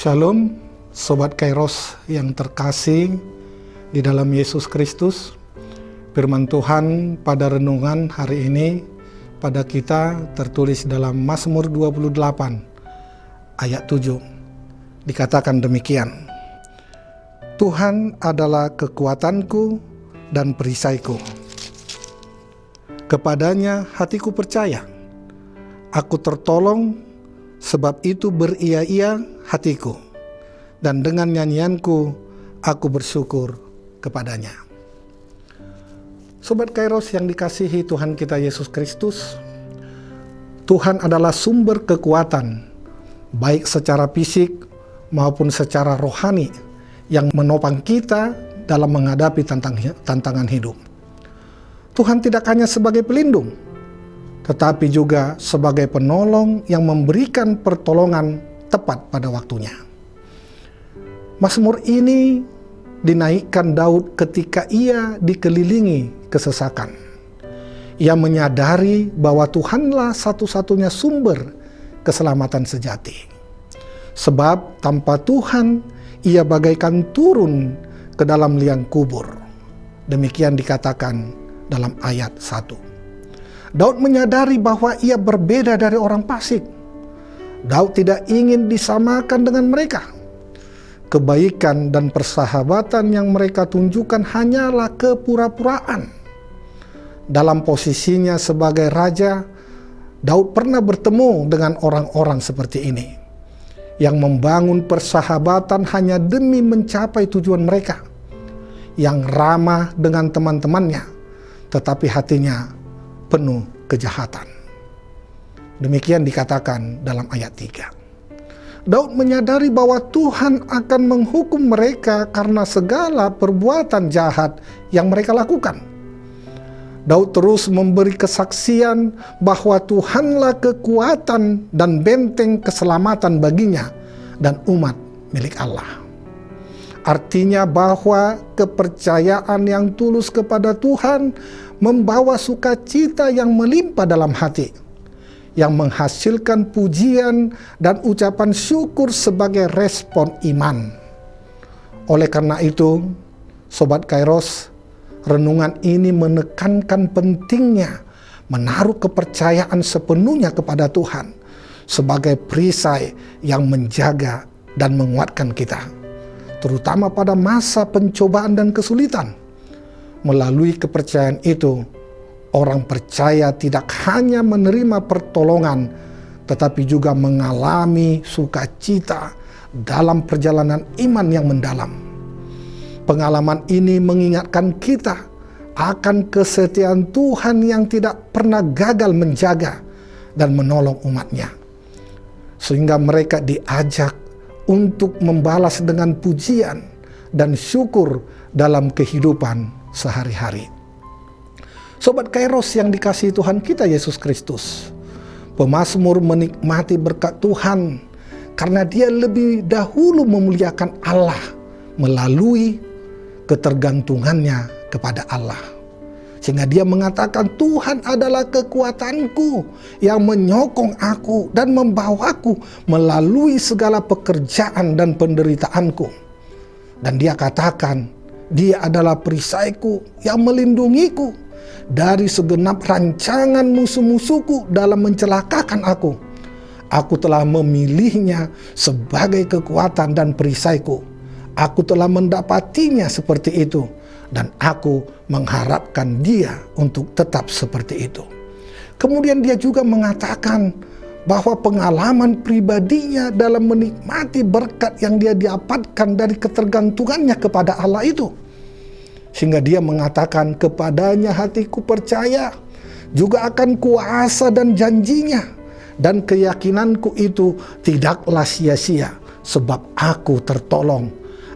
Shalom, Sobat Kairos yang terkasih di dalam Yesus Kristus. Firman Tuhan pada renungan hari ini pada kita tertulis dalam Mazmur 28 ayat 7. Dikatakan demikian, Tuhan adalah kekuatanku dan perisaiku. Kepadanya hatiku percaya, aku tertolong, sebab itu beria-ia hatiku, dan dengan nyanyianku aku bersyukur kepadanya. Sobat Kairos yang dikasihi Tuhan kita Yesus Kristus, Tuhan adalah sumber kekuatan, baik secara fisik maupun secara rohani, yang menopang kita dalam menghadapi tantangan hidup. Tuhan tidak hanya sebagai pelindung, tetapi juga sebagai penolong yang memberikan pertolongan tepat pada waktunya. Mazmur ini dinaikkan Daud ketika ia dikelilingi kesesakan. Ia menyadari bahwa Tuhanlah satu-satunya sumber keselamatan sejati. Sebab tanpa Tuhan, ia bagaikan turun ke dalam liang kubur. Demikian dikatakan dalam ayat 1. Daud menyadari bahwa ia berbeda dari orang fasik. Daud tidak ingin disamakan dengan mereka. Kebaikan dan persahabatan yang mereka tunjukkan hanyalah kepura-puraan. Dalam posisinya sebagai raja, Daud pernah bertemu dengan orang-orang seperti ini, yang membangun persahabatan hanya demi mencapai tujuan mereka, yang ramah dengan teman-temannya, tetapi hatinya penuh kejahatan. Demikian dikatakan dalam ayat 3. Daud menyadari bahwa Tuhan akan menghukum mereka karena segala perbuatan jahat yang mereka lakukan. Daud terus memberi kesaksian bahwa Tuhanlah kekuatan dan benteng keselamatan baginya dan umat milik Allah. Artinya bahwa kepercayaan yang tulus kepada Tuhan membawa sukacita yang melimpah dalam hati, yang menghasilkan pujian dan ucapan syukur sebagai respon iman. Oleh karena itu, Sobat Kairos, renungan ini menekankan pentingnya menaruh kepercayaan sepenuhnya kepada Tuhan sebagai perisai yang menjaga dan menguatkan kita, terutama pada masa pencobaan dan kesulitan. Melalui kepercayaan itu, orang percaya tidak hanya menerima pertolongan, tetapi juga mengalami sukacita dalam perjalanan iman yang mendalam. Pengalaman ini mengingatkan kita akan kesetiaan Tuhan yang tidak pernah gagal menjaga dan menolong umatnya, sehingga mereka diajak untuk membalas dengan pujian dan syukur dalam kehidupan sehari-hari. Sobat Kairos yang dikasihi Tuhan kita Yesus Kristus, pemazmur menikmati berkat Tuhan karena dia lebih dahulu memuliakan Allah melalui ketergantungannya kepada Allah. Sehingga dia mengatakan, Tuhan adalah kekuatanku yang menyokong aku dan membawaku melalui segala pekerjaan dan penderitaanku. Dan dia katakan, dia adalah perisaiku yang melindungiku dari segenap rancangan musuh-musuhku dalam mencelakakan aku. Aku telah memilihnya sebagai kekuatan dan perisaiku. Aku telah mendapatinya seperti itu, dan aku mengharapkan dia untuk tetap seperti itu. Kemudian dia juga mengatakan bahwa pengalaman pribadinya dalam menikmati berkat yang dia dapatkan dari ketergantungannya kepada Allah itu. Sehingga dia mengatakan, kepadanya hatiku percaya, juga akan kuasa dan janjinya, dan keyakinanku itu tidaklah sia-sia, sebab aku tertolong.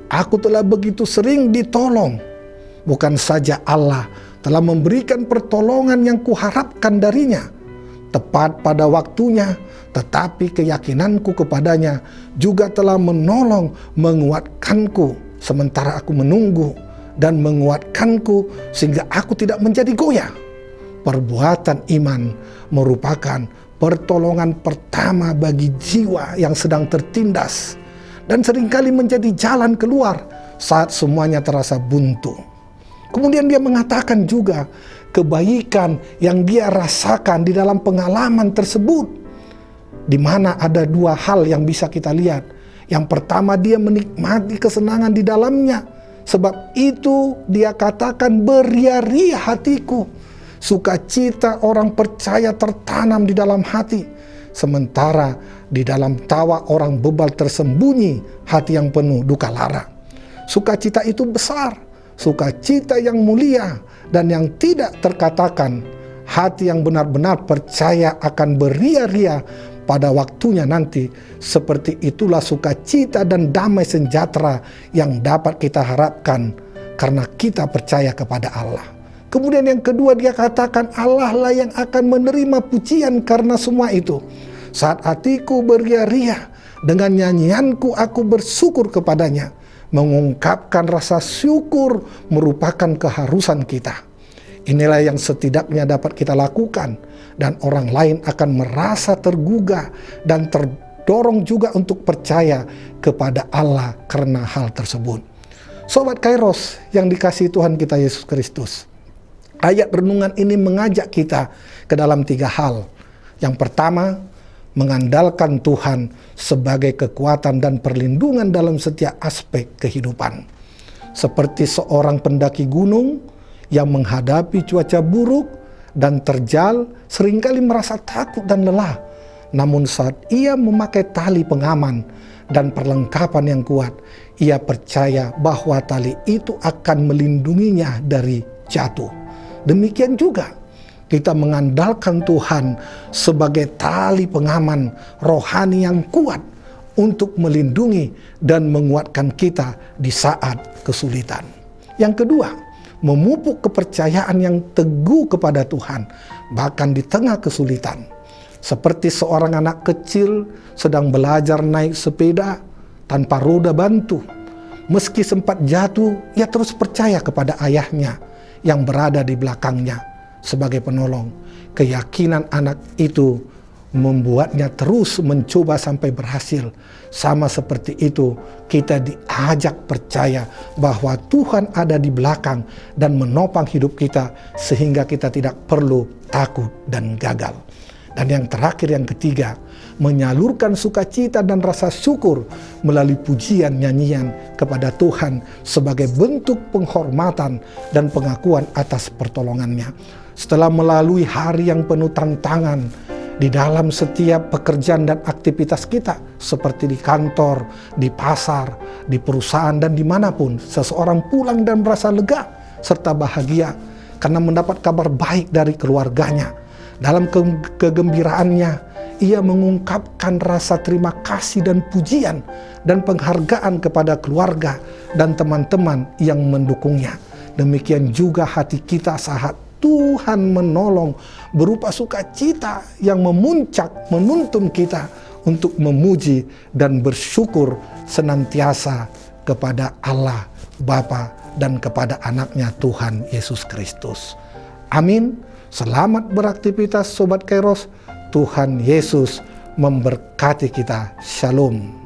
Aku telah begitu sering ditolong. Bukan saja Allah telah memberikan pertolongan yang kuharapkan darinya tepat pada waktunya, tetapi keyakinanku kepadanya juga telah menolong menguatkanku sementara aku menunggu, dan menguatkanku sehingga aku tidak menjadi goyah. Perbuatan iman merupakan pertolongan pertama bagi jiwa yang sedang tertindas dan seringkali menjadi jalan keluar saat semuanya terasa buntu. Kemudian dia mengatakan juga kebaikan yang dia rasakan di dalam pengalaman tersebut, di mana ada dua hal yang bisa kita lihat. Yang pertama, dia menikmati kesenangan di dalamnya. Sebab itu dia katakan, beria-ria hatiku. Sukacita orang percaya tertanam di dalam hati. Sementara di dalam tawa orang bebal tersembunyi hati yang penuh duka lara. Sukacita itu besar, sukacita yang mulia dan yang tidak terkatakan. Hati yang benar-benar percaya akan beria-ria pada waktunya nanti. Seperti itulah sukacita dan damai sejahtera yang dapat kita harapkan karena kita percaya kepada Allah. Kemudian yang kedua, dia katakan Allah lah yang akan menerima pujian karena semua itu. Saat hatiku beria-ria, dengan nyanyianku aku bersyukur kepadanya. Mengungkapkan rasa syukur merupakan keharusan kita. Inilah yang setidaknya dapat kita lakukan, dan orang lain akan merasa tergugah dan terdorong juga untuk percaya kepada Allah karena hal tersebut. Sobat Kairos yang dikasihi Tuhan kita Yesus Kristus, ayat renungan ini mengajak kita ke dalam 3 hal. Yang pertama, mengandalkan Tuhan sebagai kekuatan dan perlindungan dalam setiap aspek kehidupan. Seperti seorang pendaki gunung yang menghadapi cuaca buruk dan terjal, seringkali merasa takut dan lelah. Namun saat ia memakai tali pengaman dan perlengkapan yang kuat, ia percaya bahwa tali itu akan melindunginya dari jatuh. Demikian juga kita mengandalkan Tuhan sebagai tali pengaman rohani yang kuat untuk melindungi dan menguatkan kita di saat kesulitan. Yang kedua, memupuk kepercayaan yang teguh kepada Tuhan bahkan di tengah kesulitan. Seperti seorang anak kecil sedang belajar naik sepeda tanpa roda bantu. Meski sempat jatuh, ia terus percaya kepada ayahnya yang berada di belakangnya sebagai penolong. Keyakinan anak itu membuatnya terus mencoba sampai berhasil. Sama seperti itu, kita diajak percaya bahwa Tuhan ada di belakang dan menopang hidup kita sehingga kita tidak perlu takut dan gagal. Dan yang terakhir, yang ketiga, menyalurkan sukacita dan rasa syukur melalui pujian nyanyian kepada Tuhan sebagai bentuk penghormatan dan pengakuan atas pertolongannya. Setelah melalui hari yang penuh tantangan di dalam setiap pekerjaan dan aktivitas kita, seperti di kantor, di pasar, di perusahaan, dan dimanapun, seseorang pulang dan merasa lega serta bahagia karena mendapat kabar baik dari keluarganya. Dalam kegembiraannya, ia mengungkapkan rasa terima kasih dan pujian dan penghargaan kepada keluarga dan teman-teman yang mendukungnya. Demikian juga hati kita saat Tuhan menolong berupa sukacita yang memuncak, menuntun kita untuk memuji dan bersyukur senantiasa kepada Allah Bapa dan kepada anaknya Tuhan Yesus Kristus. Amin. Selamat beraktivitas Sobat Kairos. Tuhan Yesus memberkati kita. Shalom.